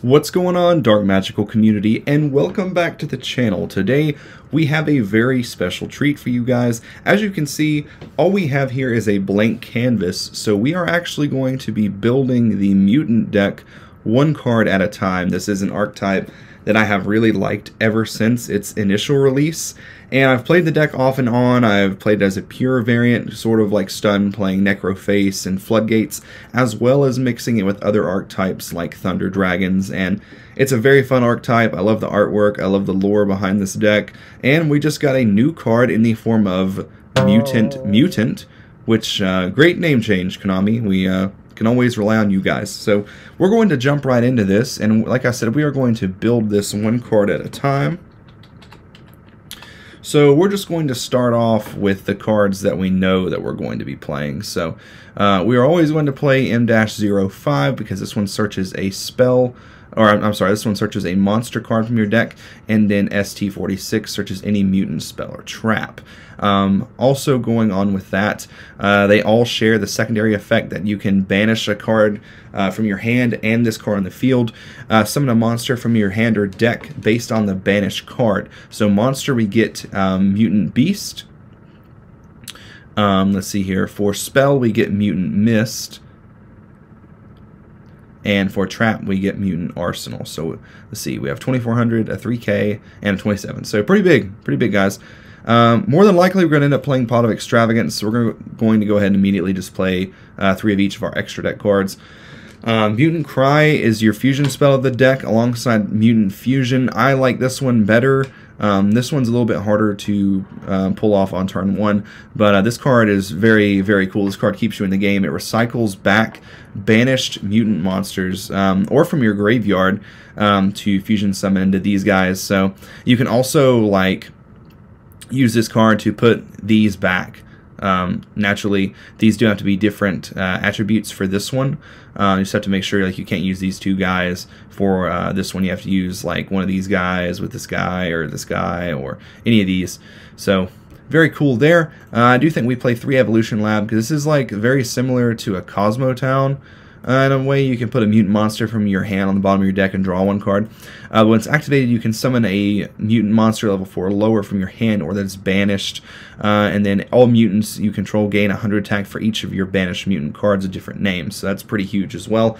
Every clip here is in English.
What's going on, Dark Magical community, and welcome back to the channel. Today we have a very special treat for you guys. As you can see, all we have here is a blank canvas, so we are actually going to be building the mutant deck one card at a time. This is an archetype that I have really liked ever since its initial release, and I've played the deck off and on. I've played it as a pure variant, sort of like Stun, playing Necroface and Floodgates, as well as mixing it with other archetypes like Thunder Dragons, and it's a very fun archetype. I love the artwork, I love the lore behind this deck, and we just got a new card in the form of Mutant, which, great name change, Konami. We can always rely on you guys. So we're going to jump right into this, and like I said, we are going to build this one card at a time. So we're just going to start off with the cards that we know that we're going to be playing. So we are always going to play M-05 because this one searches a spell, or I'm sorry, this one searches a monster card from your deck, and then ST46 searches any mutant spell or trap. Also going on with that, they all share the secondary effect that you can banish a card from your hand and this card on the field, summon a monster from your hand or deck based on the banished card. So monster, we get Mutant Beast. Let's see here. For spell, we get Mutant Mist. And for trap, we get Mutant Arsenal. So let's see, we have 2400, a 3K, and a 27. So pretty big guys. More than likely, we're going to end up playing Pot of Extravagance, so we're going to go ahead and immediately just play 3 of each of our extra deck cards. Mutant Cry is your fusion spell of the deck alongside Mutant Fusion. I like this one better. This one's a little bit harder to pull off on turn 1, but this card is very cool. This card keeps you in the game. It recycles back banished mutant monsters or from your graveyard to fusion summon into these guys. So you can also like use this card to put these back. Naturally, these do have to be different attributes for this one. You just have to make sure like you can't use these two guys for this one. You have to use like one of these guys with this guy or any of these. So very cool there. I do think we play 3 Evolution Lab because this is like very similar to a Cosmo Town. In a way, you can put a mutant monster from your hand on the bottom of your deck and draw 1 card. When it's activated, you can summon a mutant monster level 4 or lower from your hand or that's banished. And then all mutants you control gain 100 attack for each of your banished mutant cards of different names. So that's pretty huge as well.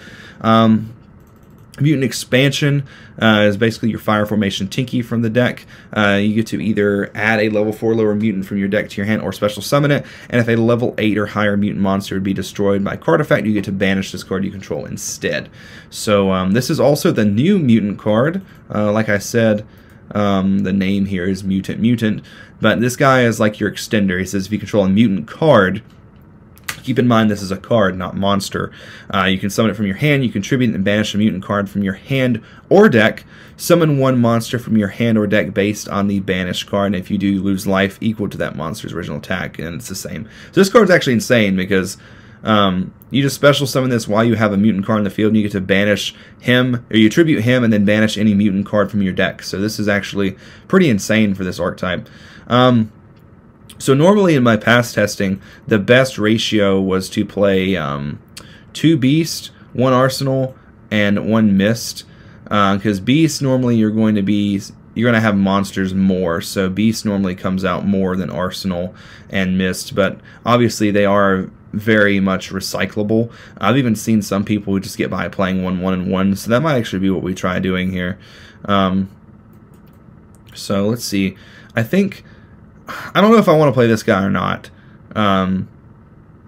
Mutant Expansion is basically your Fire Formation Tinky from the deck. You get to either add a level 4 lower mutant from your deck to your hand or special summon it, and if a level 8 or higher mutant monster would be destroyed by card effect, you get to banish this card you control instead. So this is also the new mutant card. Like I said, the name here is Mutant, but this guy is like your extender. He says if you control a mutant card, keep in mind this is a card, not monster. You can summon it from your hand, you contribute and banish a mutant card from your hand or deck, summon 1 monster from your hand or deck based on the banished card, and if you do, you lose life equal to that monster's original attack, and it's the same. So this card's actually insane because you just special summon this while you have a mutant card in the field, and you get to banish him, or you tribute him and then banish any mutant card from your deck. So this is actually pretty insane for this archetype. So normally in my past testing, the best ratio was to play 2 Beast, 1 Arsenal, and 1 Mist. Because Beast normally you're going to have monsters more, so Beast normally comes out more than Arsenal and Mist. But obviously they are very much recyclable. I've even seen some people who just get by playing 1, 1, and 1. So that might actually be what we try doing here. So let's see. I don't know if I want to play this guy or not.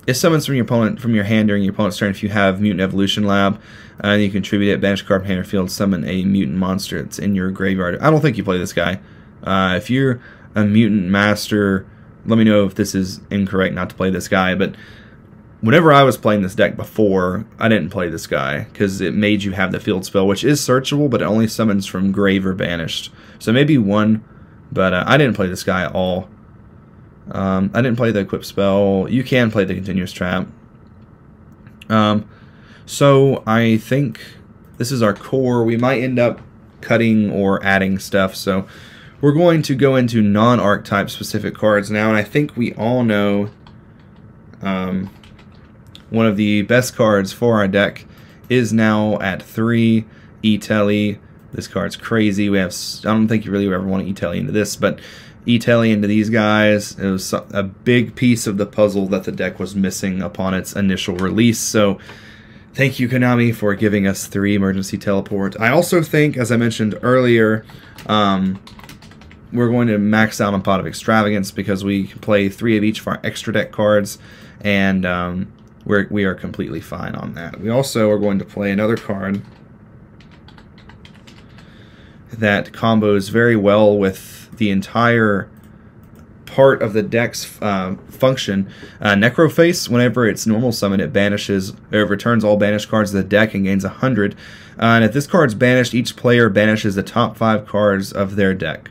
It summons from your opponent from your hand during your opponent's turn if you have Mutant Evolution Lab, and you contribute it, banish card from hand or field, summon a mutant monster that's in your graveyard. I don't think you play this guy. If you're a mutant master, let me know if this is incorrect not to play this guy, but whenever I was playing this deck before, I didn't play this guy because it made you have the field spell, which is searchable, but it only summons from grave or banished. So maybe 1. But I didn't play this guy at all. I didn't play the equip spell. You can play the continuous trap. So I think this is our core. We might end up cutting or adding stuff. So we're going to go into non-archetype specific cards now. And I think we all know one of the best cards for our deck is now at 3, E-Telly. This card's crazy. We have, I don't think you really ever want to E-Telly into this, but E-Telly into these guys. It was a big piece of the puzzle that the deck was missing upon its initial release. So thank you, Konami, for giving us 3 emergency teleport. I also think, as I mentioned earlier, we're going to max out on Pot of Extravagance because we can play 3 of each of our extra deck cards, and we are completely fine on that. We also are going to play another card that combos very well with the entire part of the deck's function. Necroface, whenever it's normal summon, it banishes, or it returns all banished cards to the deck and gains 100. And if this card's banished, each player banishes the top 5 cards of their deck.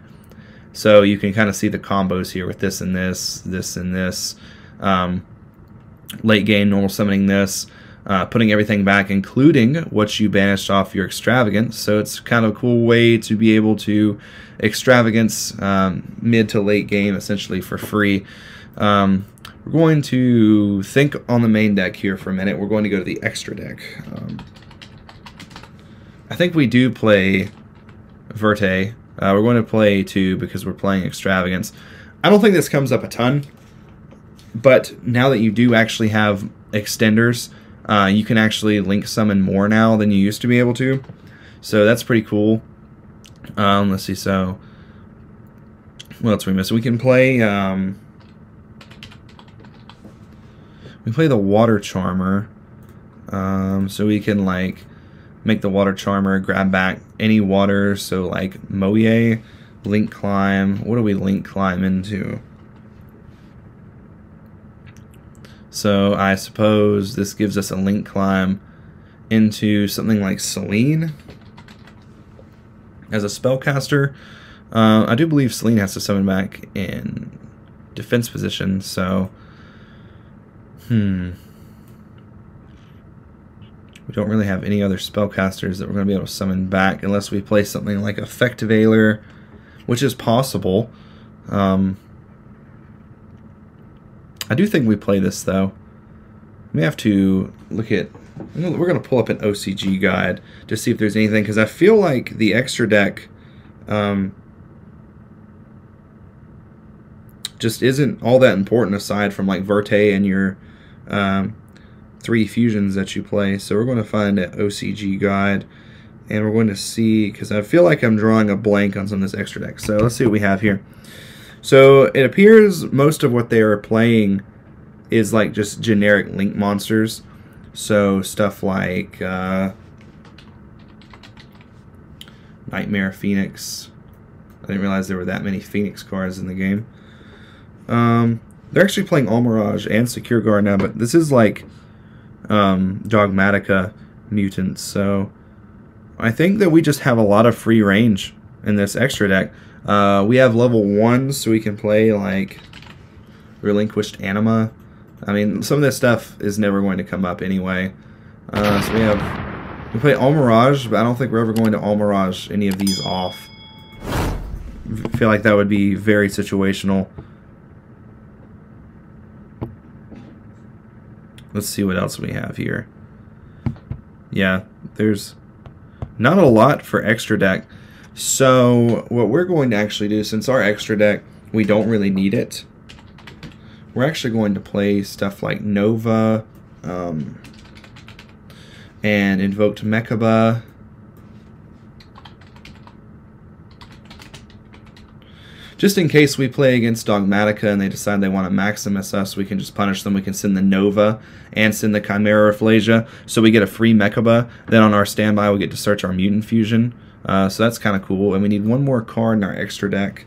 So you can kind of see the combos here with this and this, this and this. Late game, normal summoning this. Putting everything back, including what you banished off your extravagance. So it's kind of a cool way to be able to extravagance mid to late game, essentially for free. We're going to think on the main deck here for a minute. We're going to go to the extra deck. I think we do play Verte. We're going to play 2 because we're playing extravagance. I don't think this comes up a ton, but now that you do actually have extenders, you can actually link summon more now than you used to be able to. So that's pretty cool. Let's see, so what else are we missing? We can play the Water Charmer. So we can like make the Water Charmer grab back any water. So like Moye, Link Climb. What do we Link Climb into? So I suppose this gives us a Link Climb into something like Selene as a spellcaster. I do believe Selene has to summon back in defense position, so we don't really have any other spellcasters that we're going to be able to summon back unless we play something like Effective Ailer, which is possible. I do think we play this, though. We have to look at... We're going to pull up an OCG guide to see if there's anything, because I feel like the extra deck just isn't all that important aside from like Verte and your 3 fusions that you play. So we're going to find an OCG guide, and we're going to see, because I feel like I'm drawing a blank on some of this extra deck. So let's see what we have here. So it appears most of what they are playing is like just generic link monsters. So stuff like Nightmare Phoenix. I didn't realize there were that many Phoenix cards in the game. They're actually playing Almirage and Secure Guard now, but this is like Dogmatica mutants. So I think that we just have a lot of free range in this extra deck. We have level 1, so we can play like Relinquished Anima. I mean, some of this stuff is never going to come up anyway. So we play Almirage, but I don't think we're ever going to Almirage any of these off. I feel like that would be very situational. Let's see what else we have here. Yeah, there's not a lot for extra deck. So what we're going to actually do, since our extra deck, we don't really need it, we're actually going to play stuff like Nova and Invoked Mechaba. Just in case we play against Dogmatica and they decide they want to Maximus us, we can just punish them. We can send the Nova and send the Chimera Rafflesia, so we get a free Mechaba. Then on our standby, we get to search our Mutant Fusion. So that's kind of cool. And we need one more card in our extra deck.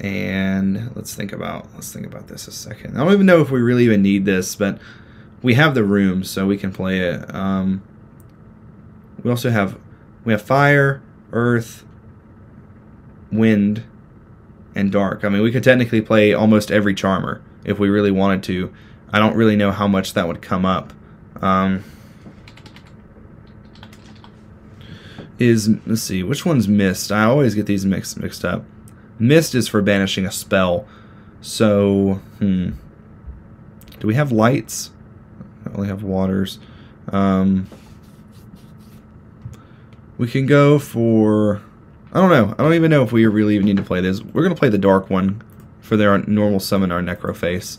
And let's think about this a second. I don't even know if we really even need this, but we have the room, so we can play it. We also have Fire, Earth, Wind, and Dark. I mean, we could technically play almost every Charmer if we really wanted to. I don't really know how much that would come up. Let's see, which one's Mist? I always get these mixed up. Mist is for banishing a spell. So, do we have lights? I only have waters. We can go for... I don't know. I don't even know if we really even need to play this. We're going to play the dark one for their normal summon, our Necroface.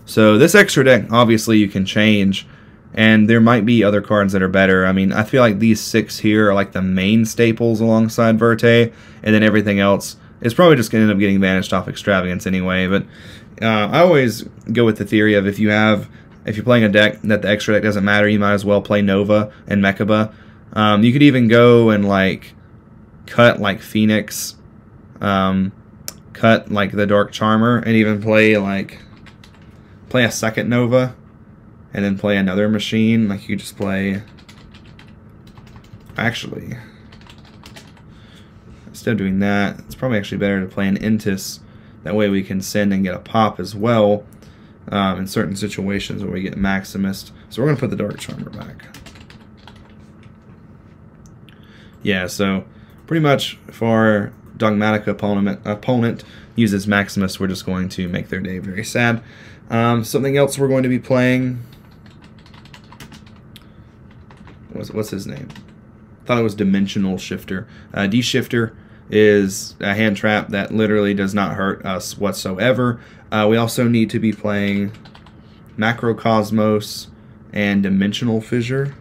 So this extra deck, obviously, you can change. And there might be other cards that are better. I mean, I feel like these 6 here are like the main staples alongside Verte. And then everything else is probably just going to end up getting banished off Extravagance anyway. But I always go with the theory of if you're playing a deck that the extra deck doesn't matter, you might as well play Nova and Mechaba. You could even go and like cut like Phoenix, cut like the Dark Charmer, and even play a second Nova, and then play another machine. Like you just play. Actually, instead of doing that, it's probably actually better to play an Intis. That way we can send and get a pop as well in certain situations where we get Maximus. So we're going to put the Dark Charmer back. Yeah, so pretty much if our Dogmatic opponent uses Maximus, we're just going to make their day very sad. Something else we're going to be playing... What's his name? I thought it was Dimensional Shifter. D-Shifter is a hand trap that literally does not hurt us whatsoever. We also need to be playing Macrocosmos and Dimensional Fissure.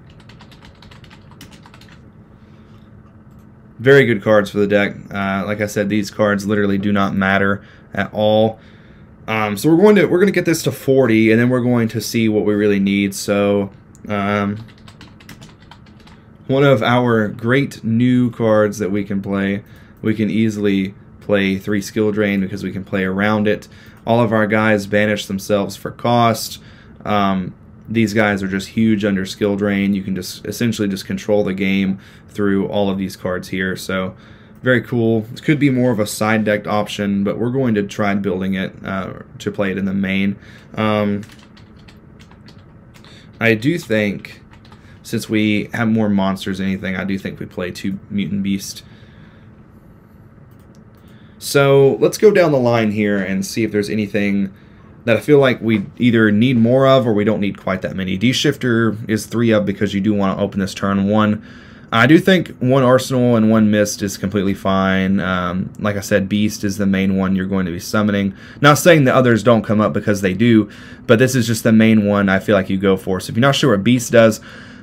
Very good cards for the deck. Like I said, these cards literally do not matter at all. So we're going to get this to 40, and then we're going to see what we really need. So one of our great new cards that we can play, we can easily play 3 Skill Drain because we can play around it. All of our guys banish themselves for cost. These guys are just huge under Skill Drain. You can just essentially just control the game through all of these cards here. So very cool. It could be more of a side decked option, but we're going to try building it to play it in the main. I do think, since we have more monsters than anything, I do think we play 2 Mutant Beast. So let's go down the line here and see if there's anything that I feel like we either need more of or we don't need quite that many. D-Shifter is 3 of because you do want to open this turn 1. I do think 1 Arsenal and 1 Mist is completely fine. Like I said, Beast is the main one you're going to be summoning. Not saying the others don't come up because they do, but this is just the main one I feel like you go for. So if you're not sure what Beast does,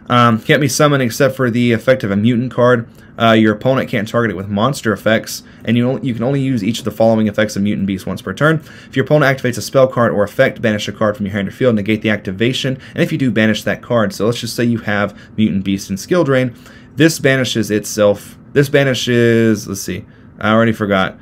can't be summoned except for the effect of a mutant card. Your opponent can't target it with monster effects, and you can only use each of the following effects of Mutant Beast once per turn. If your opponent activates a spell card or effect, banish a card from your hand or field, negate the activation, and if you do, banish that card. So let's just say you have Mutant Beast and Skill Drain. This banishes itself. This banishes, let's see, I already forgot.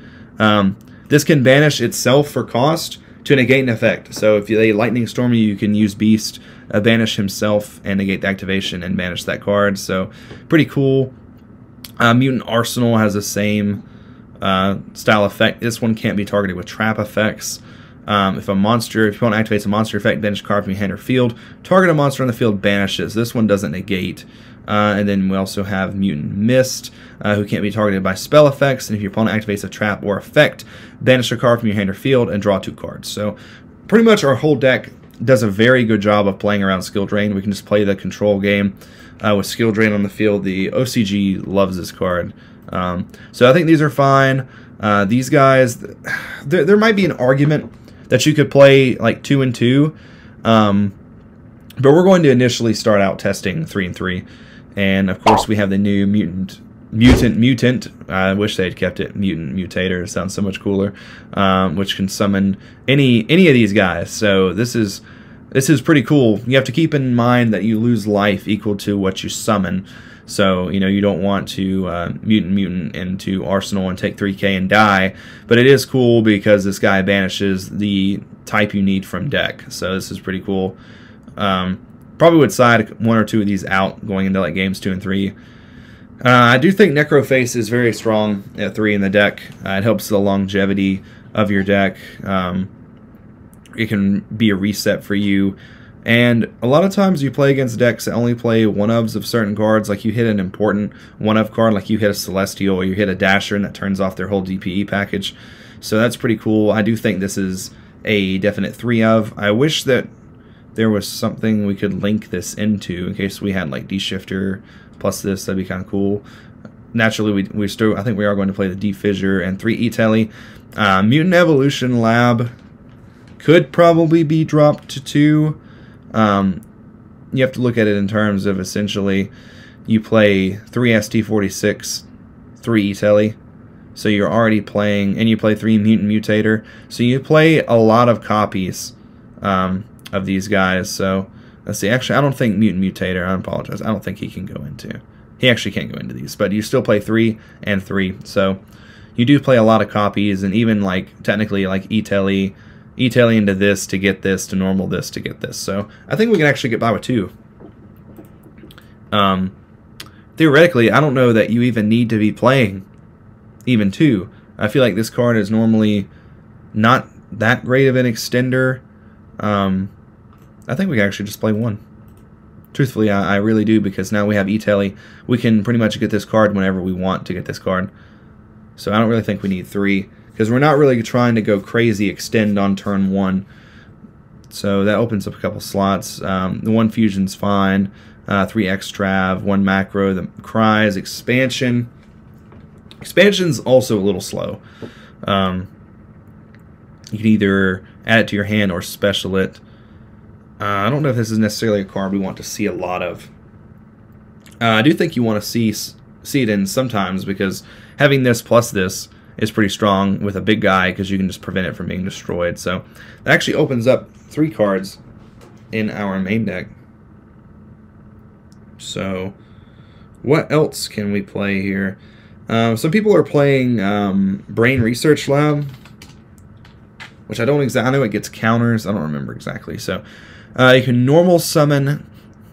This can banish itself for cost to negate an effect. So if they Lightning Storm you can use Beast, banish himself, and negate the activation and banish that card. So pretty cool. Mutant Arsenal has the same style effect. This one can't be targeted with trap effects. If your opponent activates a monster effect, banish a card from your hand or field. Target a monster on the field, banishes. This one doesn't negate. And then we also have Mutant Mist, who can't be targeted by spell effects. And if your opponent activates a trap or effect, banish a card from your hand or field and draw 2 cards. So pretty much our whole deck does a very good job of playing around Skill Drain. We can just play the control game with Skill Drain on the field. The OCG loves this card. So I think these are fine. These guys, there might be an argument that you could play like 2 and 2, but we're going to initially start out testing 3 and 3. And of course we have the new Mutant. I wish they'd kept it Mutant Mutator. It sounds so much cooler. Which can summon any of these guys. So this is pretty cool. You have to keep in mind that you lose life equal to what you summon. So you don't want to mutant into Arsenal and take 3k and die. But it is cool because this guy banishes the type you need from deck. So this is pretty cool. Probably would side 1 or 2 of these out going into like games 2 and 3. I do think Necroface is very strong at 3 in the deck. It helps the longevity of your deck. It can be a reset for you. And a lot of times you play against decks that only play 1-ofs of certain cards. Like you hit an important 1-of card, like you hit a Celestial or you hit a Dasher, and that turns off their whole DPE package. So that's pretty cool. I do think this is a definite 3-of. I wish that there was something we could link this into in case we had like D-Shifter plus this. That'd be kind of cool. naturally, we still, I think we are going to play the D-Fissure and 3 E-Telly. Mutant Evolution Lab could probably be dropped to 2. You have to look at it in terms of essentially you play 3 ST46, 3 E-Telly. So you're already playing, and you play 3 Mutant Mutator. So you play a lot of copies of these guys. So let's see. Actually, I don't think Mutant Mutator, I apologize, I don't think he can go into. He actually can't go into these, but you still play 3 and 3. So you do play a lot of copies, and even like technically like E-Telly into this to get this, to normal this to get this. So I think we can actually get by with 2. Theoretically, I don't know that you even need to be playing even 2. I feel like this card is normally not that great of an extender. I think we can actually just play 1. Truthfully, I really do, because now we have E-Telly. We can pretty much get this card whenever we want to get this card. So I don't really think we need 3, because we're not really trying to go crazy extend on turn 1. So that opens up a couple slots. The 1 fusion's fine. 3 extrav, 1 macro, the cries, expansion. Expansion's also a little slow. You can either add it to your hand or special it. I don't know if this is necessarily a card we want to see a lot of. I do think you want to see it in sometimes, because having this plus this is pretty strong with a big guy, because you can just prevent it from being destroyed. So that actually opens up 3 cards in our main deck. So what else can we play here? Some people are playing Brain Research Lab, which I don't exactly, I know it gets counters, I don't remember exactly. So you can normal summon,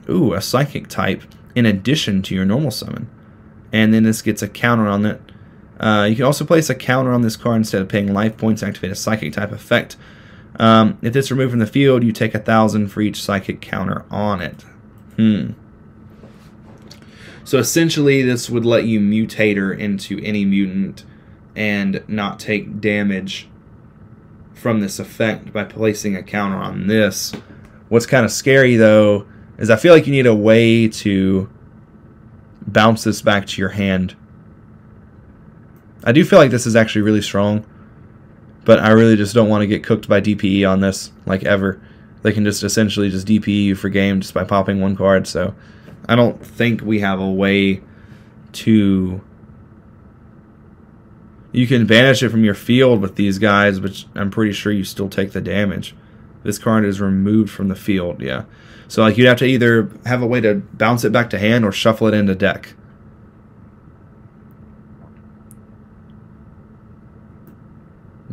a psychic type in addition to your normal summon, and then this gets a counter on it. You can also place a counter on this card instead of paying life points, activate a psychic type effect. If it's removed from the field, you take 1,000 for each psychic counter on it. So essentially, this would let you mutator into any mutant and not take damage from this effect by placing a counter on this. What's kind of scary, though, is I feel like you need a way to bounce this back to your hand. I do feel like this is actually really strong, but I really just don't want to get cooked by DPE on this, like ever. They can just essentially just DPE you for game just by popping 1 card, so I don't think we have a way to... You can banish it from your field with these guys, but I'm pretty sure you still take the damage. This card is removed from the field, yeah. So like you'd have to either have a way to bounce it back to hand or shuffle it into deck.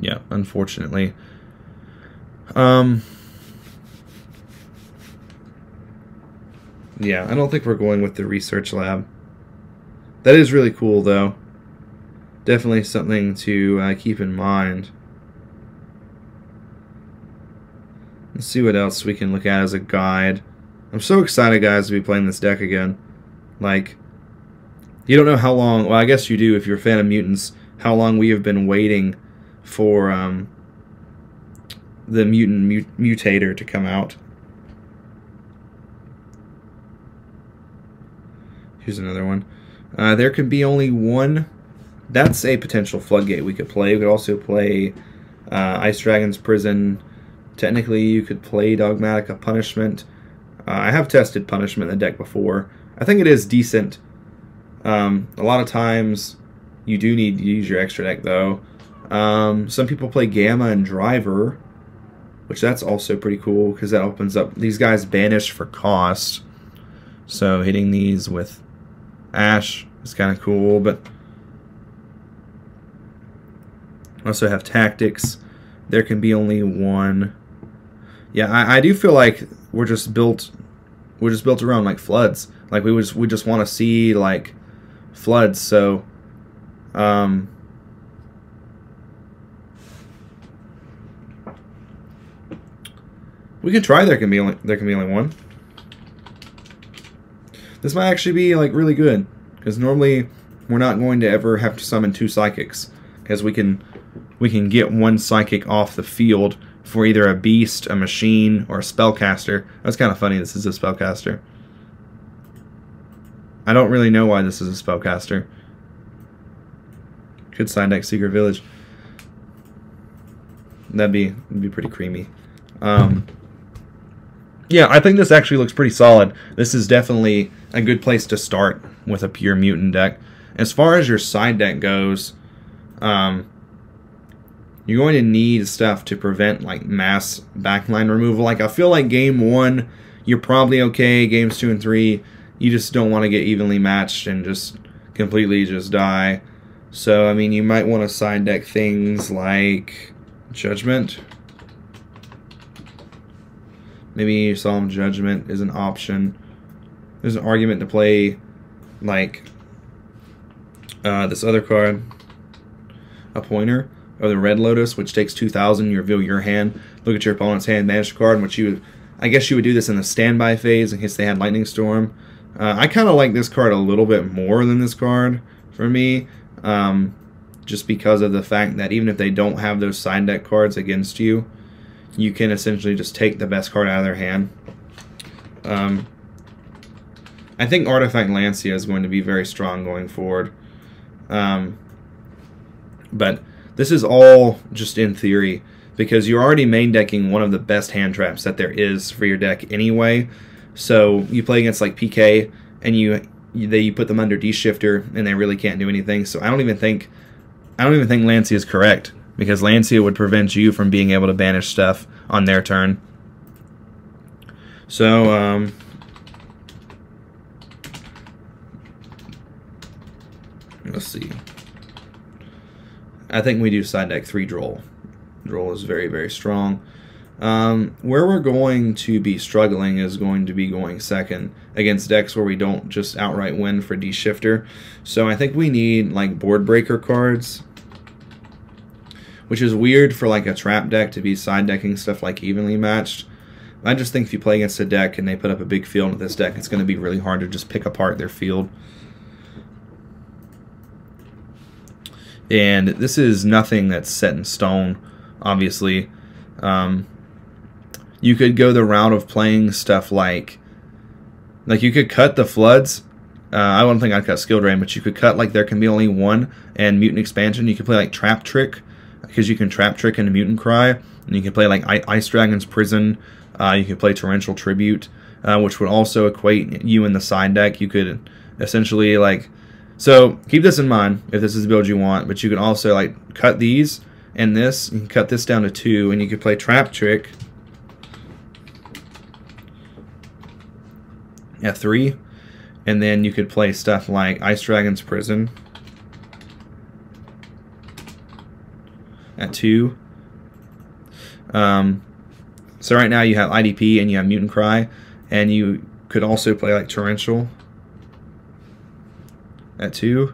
Yeah, unfortunately. Yeah, I don't think we're going with the research lab. That is really cool, though. Definitely something to keep in mind. Let's see what else we can look at as a guide. I'm so excited, guys, to be playing this deck again. Like, you don't know how long... Well, I guess you do if you're a fan of mutants. How long we have been waiting for the mutant mutator to come out. Here's another one. There can be only 1. That's a potential floodgate we could play. We could also play Ice Dragon's Prison. Technically, you could play Dogmatica Punishment. I have tested Punishment in the deck before. I think it is decent. A lot of times, you do need to use your extra deck, though. Some people play Gamma and Driver, which that's also pretty cool, because that opens up... These guys banish for cost. So hitting these with Ash is kind of cool, but... Also have Tactics. There can be only 1. Yeah, I do feel like we're just built around like floods. Like we just want to see like floods. So we can try. There can be only 1. This might actually be like really good, because normally we're not going to ever have to summon 2 psychics, because we can get 1 psychic off the field for either a beast, a machine, or a spellcaster. That's kind of funny, this is a spellcaster. I don't really know why this is a spellcaster. Could side deck Secret Village. That'd be pretty creamy. Yeah, I think this actually looks pretty solid. This is definitely a good place to start with a pure mutant deck. As far as your side deck goes, you're going to need stuff to prevent like mass backline removal. Like I feel like game 1, you're probably okay. Games 2 and 3, you just don't want to get evenly matched and just completely just die. So I mean, you might want to side deck things like Judgment. Maybe Solemn Judgment is an option. There's an argument to play like this other card, a Pointer, or the Red Lotus, which takes 2,000. You reveal your hand, look at your opponent's hand, banish a card. Which I guess you would do this in the standby phase in case they had Lightning Storm. I kind of like this card a little bit more than this card for me, just because of the fact that even if they don't have those side deck cards against you, you can essentially just take the best card out of their hand. I think Artifact Lancia is going to be very strong going forward. But this is all just in theory, because you're already main decking one of the best hand traps that there is for your deck anyway. So you play against like PK, and you put them under D-Shifter, and they really can't do anything. So I don't even think Lancia is correct, because Lancia would prevent you from being able to banish stuff on their turn. So, let's see. I think we do side deck 3 Droll. Droll is very, very strong. Where we're going to be struggling is going to be going second against decks where we don't just outright win for D-Shifter. So I think we need like board breaker cards, which is weird for like a trap deck to be side decking stuff like evenly matched. I just think if you play against a deck and they put up a big field with this deck, it's going to be really hard to just pick apart their field. And this is nothing that's set in stone, obviously. You could go the route of playing stuff like you could cut the Floods. I don't think I'd cut Skill Drain, but you could cut like There Can Be Only One and Mutant Expansion. You could play like Trap Trick, because you can Trap Trick into Mutant Cry, and you can play like Ice Dragon's Prison. You could play Torrential Tribute, which would also equate you in the side deck. You could essentially like, so keep this in mind if this is the build you want, but you can also like cut these and this. You can cut this down to 2, and you could play Trap Trick at 3, and then you could play stuff like Ice Dragon's Prison at 2. So right now you have IDP and you have Mutant Cry, and you could also play like Torrential at 2.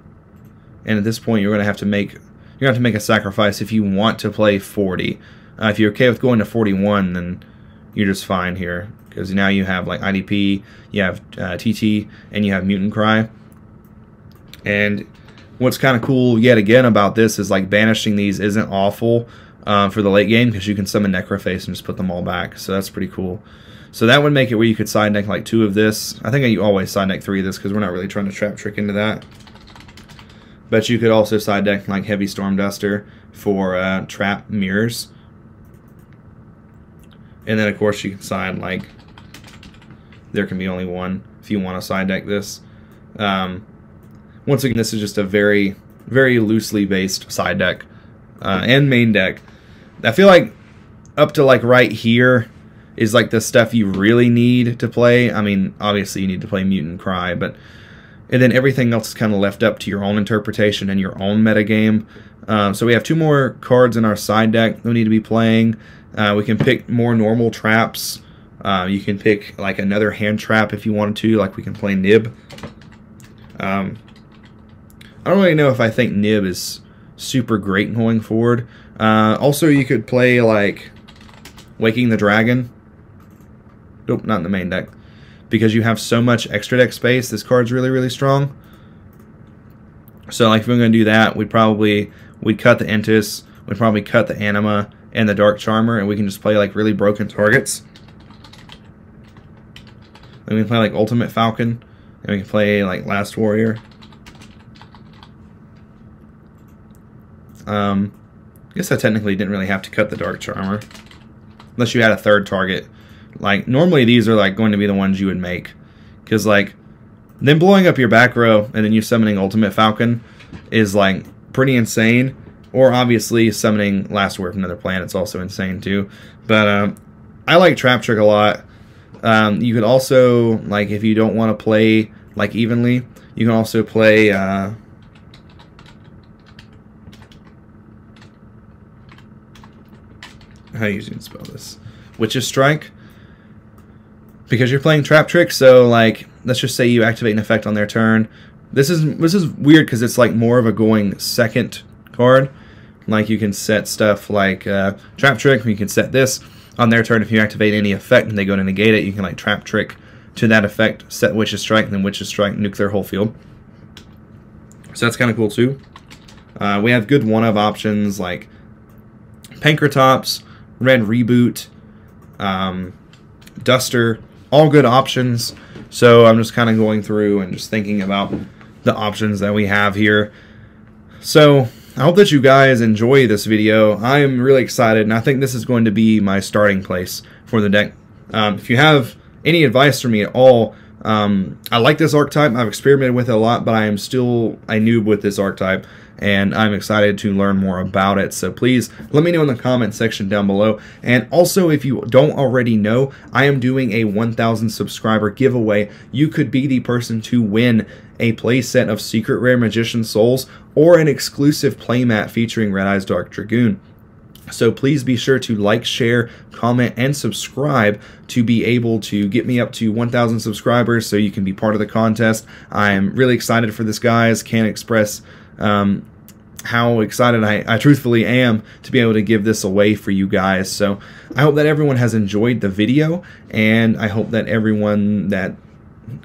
And at this point, you're going to make a sacrifice if you want to play 40. If you're okay with going to 41, then you're just fine here, because now you have like IDP, you have TT, and you have Mutant Cry. And what's kind of cool yet again about this is like banishing these isn't awful for the late game, because you can summon Necroface and just put them all back. So that's pretty cool. So that would make it where you could side deck like 2 of this. I think you always side deck 3 of this, because we're not really trying to Trap Trick into that. But you could also side deck like Heavy Storm Duster for trap mirrors. And then of course you can side like There Can Be Only One if you want to side deck this. Once again, this is just a very, very loosely based side deck and main deck. I feel like up to like right here is like the stuff you really need to play. I mean, obviously you need to play Mutant Cry, but and then everything else is kind of left up to your own interpretation and your own metagame. So we have 2 more cards in our side deck that we need to be playing. We can pick more normal traps. You can pick like another hand trap if you wanted to, like we can play Nib. I don't really know if I think Nib is super great going forward. Also, you could play like Waking the Dragon. Nope, not in the main deck. Because you have so much extra deck space, this card's really, really strong. So like if we're going to do that, we'd cut the Entis, we'd probably cut the Anima and the Dark Charmer, and we can just play like really broken targets. Then we can play like Ultimate Falcon, and we can play like Last Warrior. I guess I technically didn't really have to cut the Dark Charmer. Unless you had a third target. Like, normally these are, like, going to be the ones you would make. Because, like, then blowing up your back row and then you summoning Ultimate Falcon is, like, pretty insane. Or, obviously, summoning Last Word from Another Planet's also insane, too. But, I like Trap Trick a lot. You could also, like, if you don't want to play, like, evenly, you can also play, how do you even spell this? Witch's Strike. Because you're playing Trap Trick, so, like, let's just say you activate an effect on their turn. This is weird because it's, like, more of a going second card. Like, you can set stuff like Trap Trick, you can set this on their turn. If you activate any effect and they go to negate it, you can, like, Trap Trick to that effect, set Witch's Strike, and then Witch's Strike, nuke their whole field. So that's kind of cool, too. We have good one-of options like Pankratops, Red Reboot, Duster, all good options. So I'm just kind of going through and just thinking about the options that we have here. So I hope that you guys enjoy this video. I am really excited, and I think this is going to be my starting place for the deck. If you have any advice for me at all, I like this archetype. I've experimented with it a lot, but I am still a noob with this archetype, and I'm excited to learn more about it. So please let me know in the comment section down below. And also, if you don't already know, I am doing a 1,000 subscriber giveaway. You could be the person to win a playset of Secret Rare Magician Souls or an exclusive playmat featuring Red Eyes Dark Dragoon. So please be sure to like, share, comment, and subscribe to be able to get me up to 1,000 subscribers so you can be part of the contest. I'm really excited for this, guys. Can't express how excited I truthfully am to be able to give this away for you guys. So I hope that everyone has enjoyed the video, and I hope that everyone that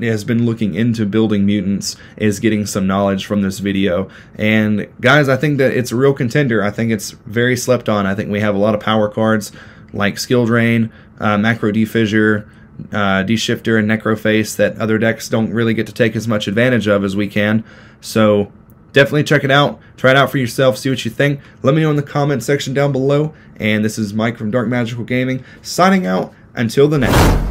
has been looking into building mutants is getting some knowledge from this video. And guys, I think that it's a real contender. I think it's very slept on. I think we have a lot of power cards like Skill Drain, Macro Defissure, D-Shifter, and Necroface that other decks don't really get to take as much advantage of as we can. So definitely check it out. Try it out for yourself. See what you think. Let me know in the comment section down below. And this is Mike from Dark Magical Gaming signing out. Until the next one.